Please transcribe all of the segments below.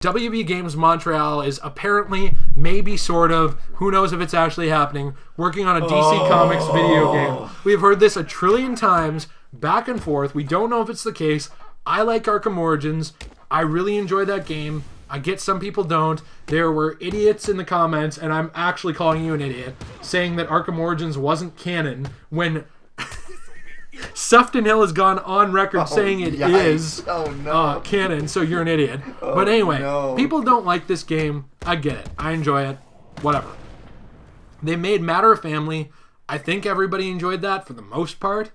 WB Games Montreal is apparently, maybe sort of, who knows if it's actually happening, working on a DC Comics video game. We've heard this a trillion times, back and forth. We don't know if it's the case. I like Arkham Origins. I really enjoy that game. I get some people don't. There were idiots in the comments, and I'm actually calling you an idiot, saying that Arkham Origins wasn't canon when Sefton Hill has gone on record saying it is canon, so you're an idiot. But anyway, people don't like this game. I get it. I enjoy it. Whatever. They made Matter of Family. I think everybody enjoyed that for the most part,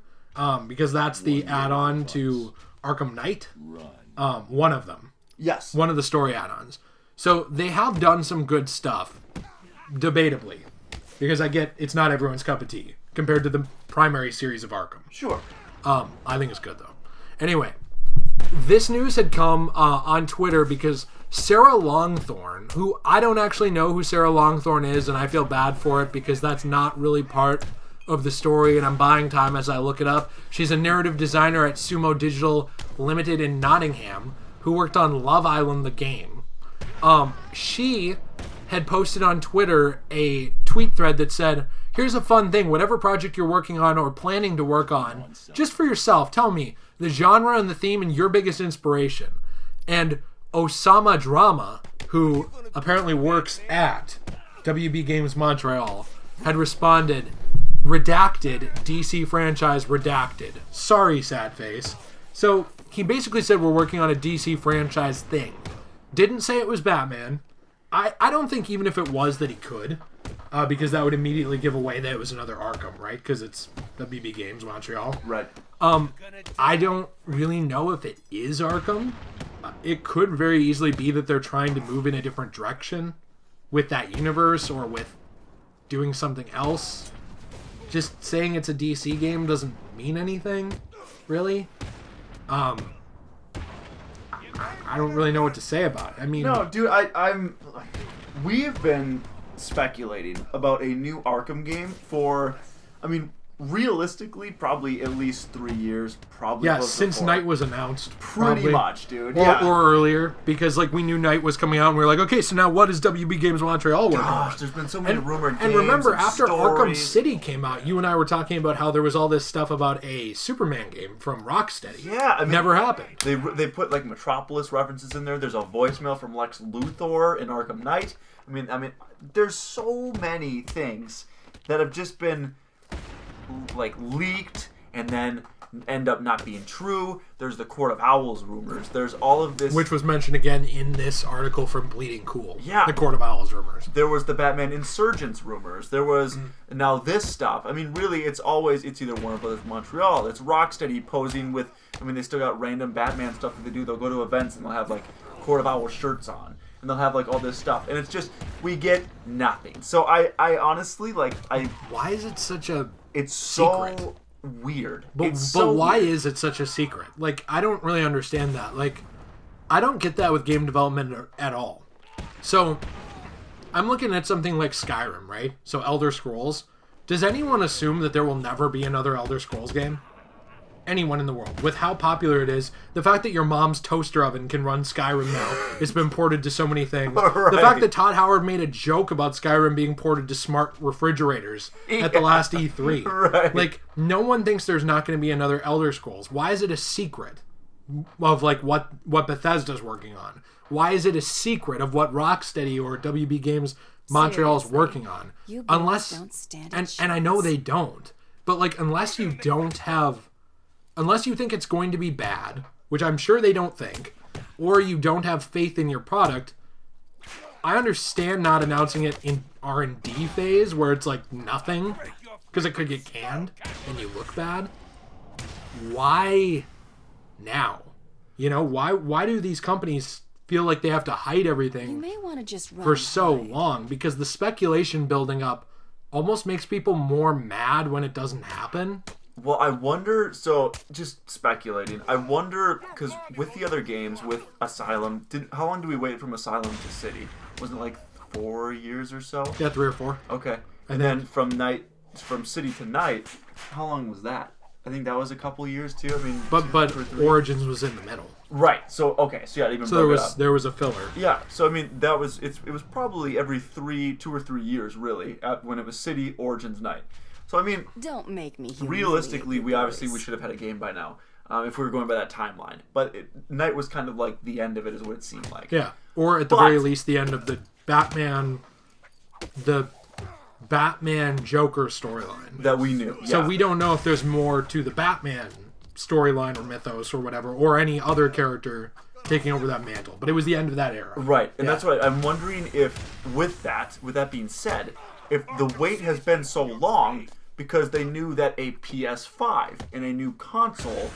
because that's the add-on to Arkham Knight. One of them. Yes. One of the story add-ons. So they have done some good stuff, debatably, because I get it's not everyone's cup of tea compared to the primary series of Arkham. Sure. I think it's good, though. Anyway, this news had come on Twitter because Sarah Longthorne, who I don't actually know who Sarah Longthorne is, and I feel bad for it because that's not really part of the story, and I'm buying time as I look it up. She's a narrative designer at Sumo Digital Limited in Nottingham, who worked on Love Island, the game. She had posted on Twitter a tweet thread that said, "Here's a fun thing, whatever project you're working on or planning to work on, just for yourself, tell me the genre and the theme and your biggest inspiration." And Osama Drama, who apparently works at WB Games Montreal, had responded, "Redacted, DC franchise redacted. Sorry, sad face." So he basically said we're working on a DC franchise thing. Didn't say it was Batman. I don't think even if it was that he could, because that would immediately give away that it was another Arkham, right? Because it's WB Games Montreal. Right. I don't really know if it is Arkham. It could very easily be that they're trying to move in a different direction with that universe or with doing something else. Just saying it's a DC game doesn't mean anything, really. I don't really know what to say about it. I mean, no, dude, we've been speculating about a new Arkham game for, realistically, probably at least 3 years. Probably. Yeah, since Knight was announced. Pretty much, dude. Or earlier, because we knew Knight was coming out, and we were like, okay, so now what is WB Games Montreal working on? Gosh, there's been so many rumored games. And remember, after stories. Arkham City came out, you and I were talking about how there was all this stuff about a Superman game from Rocksteady. Yeah, never happened. They put Metropolis references in there. There's a voicemail from Lex Luthor in Arkham Knight. I mean, there's so many things that have just been leaked and then end up not being true. There's the Court of Owls rumors. There's all of this, which was mentioned again in this article from Bleeding Cool. Yeah, the Court of Owls rumors. There was the Batman Insurgents rumors. There was now this stuff. Really, it's either Warner Brothers Montreal, it's Rocksteady posing with. They still got random Batman stuff that they do. They'll go to events and they'll have Court of Owls shirts on. And they'll have all this stuff, and it's just we get nothing. So I honestly why is it such a it's secret? So weird. But why is it such a secret? I don't really understand that. I don't get that with game development at all. So I'm looking at something like Skyrim, right? So Elder Scrolls. Does anyone assume that there will never be another Elder Scrolls game? Anyone in the world, with how popular it is, the fact that your mom's toaster oven can run Skyrim now, it's been ported to so many things. Right. The fact that Todd Howard made a joke about Skyrim being ported to smart refrigerators at the last E3. Right. No one thinks there's not going to be another Elder Scrolls. Why is it a secret of what Bethesda's working on? Why is it a secret of what Rocksteady or WB Games Montreal is working on? Unless don't stand and I know they don't, but unless you don't have. Unless you think it's going to be bad, which I'm sure they don't think, or you don't have faith in your product, I understand not announcing it in R&D phase where it's nothing, because it could get canned and you look bad. Why now? Why do these companies feel like they have to hide everything you may want to just run for so long? Because the speculation building up almost makes people more mad when it doesn't happen. Well, I wonder, so just speculating, I wonder, because with the other games, with Asylum, how long do we wait from Asylum to City? Wasn't it 4 years or so? Yeah, 3 or 4. Okay. And then from City to Night, how long was that? I think that was a couple years too. But Origins was in the middle. Right. So yeah, it even So broke it up. there was a filler. Yeah. So I mean, it was probably every 2 or 3 years, really, when it was City Origins Night. So I mean, Don't make me realistically, we should have had a game by now, if we were going by that timeline. But Night was kind of like the end of it, is what it seemed like. Yeah, or at the very least, the end of the Batman Joker storyline that we knew. Yeah. So we don't know if there's more to the Batman storyline or mythos or whatever, or any other character taking over that mantle. But it was the end of that era. Right, and that's why I'm wondering if, with that being said, if the wait has been so long because they knew that a PS5 and a new console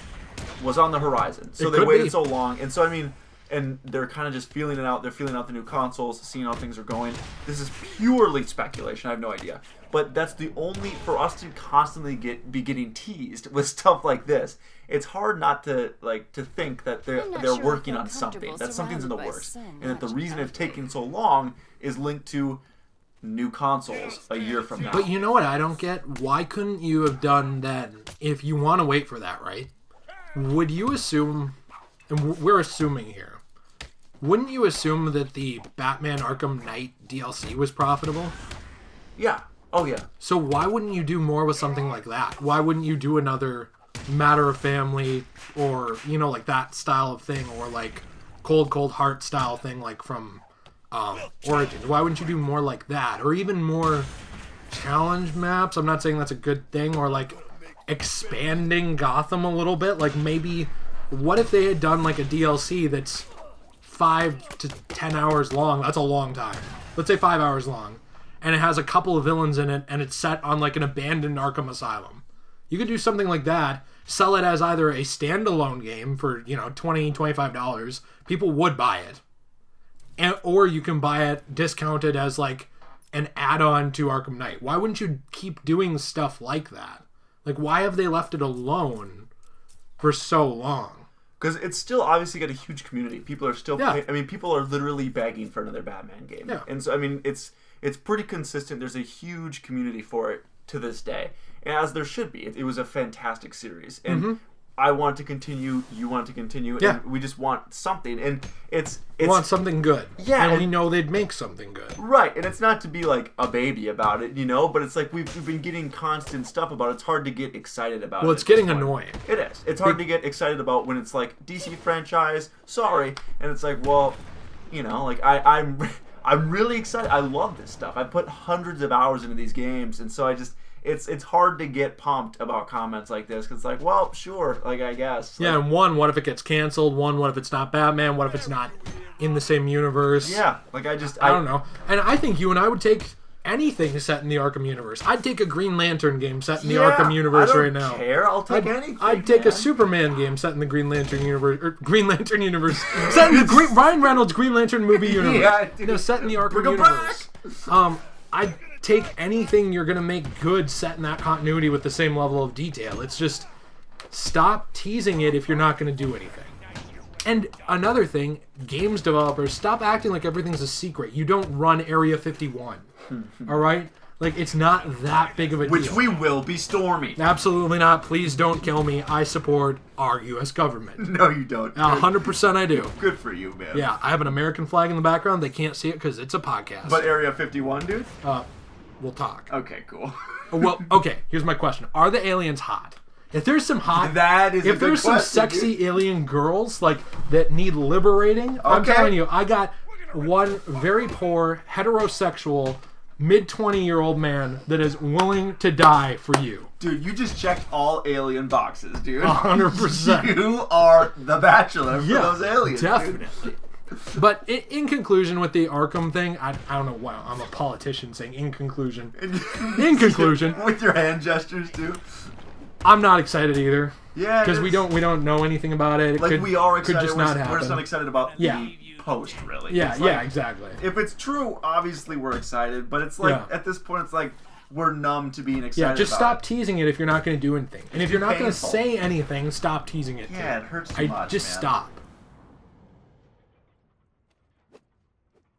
was on the horizon. So they waited so long. And so, I mean, and they're kind of just feeling it out. They're feeling out the new consoles, seeing how things are going. This is purely speculation. I have no idea. But that's the only, for us to constantly be getting teased with stuff like this, it's hard not to think that they're working on something. That something's in the works. And that the reason it's taking so long is linked to new consoles a year from now. But you know what I don't get? Why couldn't you have done that if you want to wait for that, right? Would you assume, and we're assuming here, wouldn't you assume that the Batman Arkham Knight DLC was profitable? Yeah. Oh, yeah. So why wouldn't you do more with something like that? Why wouldn't you do another Matter of Family or, like that style of thing, or like Cold Heart style thing like from Origins? Why wouldn't you do more like that? Or even more challenge maps? I'm not saying that's a good thing. Or like expanding Gotham a little bit. Like maybe, what if they had done like a DLC that's 5 to 10 hours long? That's a long time. Let's say 5 hours long. And it has a couple of villains in it, and it's set on like an abandoned Arkham Asylum. You could do something like that, sell it as either a standalone game for, $20, $25. People would buy it. Or you can buy it discounted as like an add-on to Arkham Knight. Why wouldn't you keep doing stuff like that? Like, why have they left it alone for so long? Because it's still obviously got a huge community. People are still people are literally begging for another Batman game. Yeah. And so, I mean, it's pretty consistent. There's a huge community for it to this day, as there should be. It was a fantastic series, and I want to continue. You want to continue, and we just want something. And it's want something good. Yeah, and we know they'd make something good. Right, and it's not to be like a baby about it, but it's like we've been getting constant stuff about it. It's hard to get excited about it. Well, it's getting annoying. It is. It's hard to get excited about when it's like DC franchise. Sorry, and it's like, well, like I'm really excited. I love this stuff. I put hundreds of hours into these games, and so it's hard to get pumped about comments like this, because it's like, well, sure, like, I guess. Yeah, and what if it gets canceled? What if it's not Batman? What if it's not in the same universe? Yeah, like I don't know. And I think you and I would take anything set in the Arkham universe. I'd take a Green Lantern game set in the Arkham universe right now. I don't care. I'll take anything. I'd take a Superman game set in the Green Lantern universe, set in the Ryan Reynolds Green Lantern movie universe. Yeah, set in the Arkham universe. I'd take anything you're gonna make good set in that continuity with the same level of detail. It's just, stop teasing it if you're not gonna do anything. And another thing, games developers, stop acting like everything's a secret. You don't run Area 51. All right? Like, it's not that big of a deal. Which we will be storming. Absolutely not. Please don't kill me. I support our U.S. government. No, you don't. 100% I do. Good for you, man. Yeah, I have an American flag in the background. They can't see it because it's a podcast. But Area 51, dude? We'll talk. Okay, cool. Well, okay, here's my question. Are the aliens hot? If there's some hot... That is a good question, if there's some sexy alien girls, like, that need liberating, I'm telling you, I got one very poor, heterosexual, mid-20-year-old man that is willing to die for you. Dude, you just checked all alien boxes, dude. 100%. You are the bachelor for those aliens, definitely. Dude. But in conclusion with the Arkham thing, I don't know why I'm a politician saying in conclusion. In conclusion. With your hand gestures, too. I'm not excited either. Yeah, because we don't know anything about it. We are excited. Could just not happen. We're just not excited about the post, really. Yeah, yeah, exactly. If it's true, obviously we're excited. But it's like at this point, it's like we're numb to being excited. Yeah, just stop teasing it if you're not going to do anything. And if you're not going to say anything, stop teasing it. Yeah, it hurts too much. Just stop.